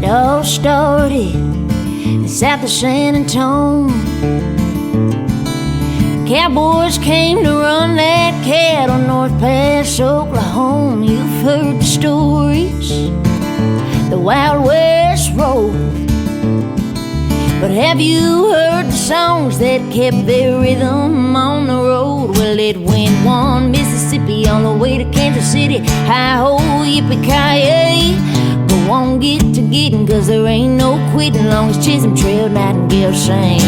all started south of San Antonio. Cowboys came to run that cattle north past Oklahoma. You've heard the stories, the Wild West Road, but have you heard the songs that kept their rhythm on the road? Well, it went one Mississippi on the way to Kansas City. Hi-ho, yippee-ki-yay. Go on, get to getting, 'cause there ain't no quitting long as Chisholm Trail Nightingale sing.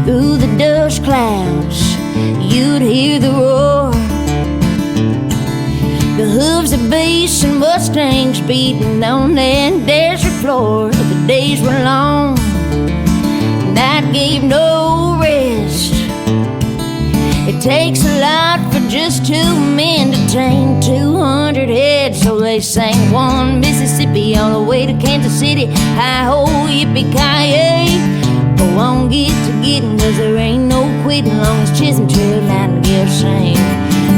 Through the dust clouds, you'd hear the roar, the hooves of beasts and mustangs beating on that desert floor. The days were long, night gave no rest. It takes a lot for just two men to tame 200 heads. So they sang one Mississippi on the way to Kansas City. Hi-ho, yippee-ki-yay. Go on, get to getting, 'cause there ain't no quitting long as Chisholm Trail Nightingale sing.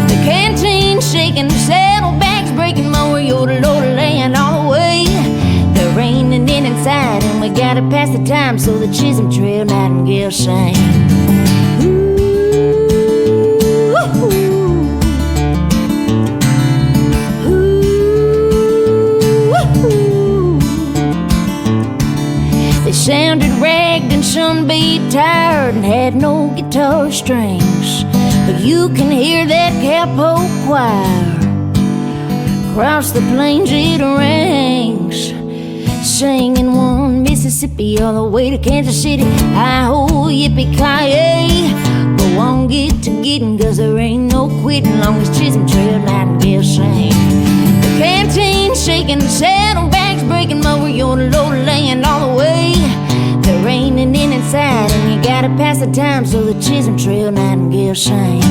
The canteen shaking, the saddlebags breaking more, yodel land all the way. They're raining in inside, and we gotta pass the time, so the Chisholm Trail Nightingale sing. They sounded ragged and sun-beat tired and had no guitar strings, but you can hear that cowpoke choir across the plains. It rings, singing one Mississippi all the way to Kansas City. Hi-ho, yippee-ki-yay. Go on, get to getting, 'cause there ain't no quitting long as Chisholm Trail Nightingale sing. The canteen shaking, the saddlebags breaking over your loaded land all the way. They're raining in inside, and you gotta pass the time, so the Chisholm Trail Nightingale sing.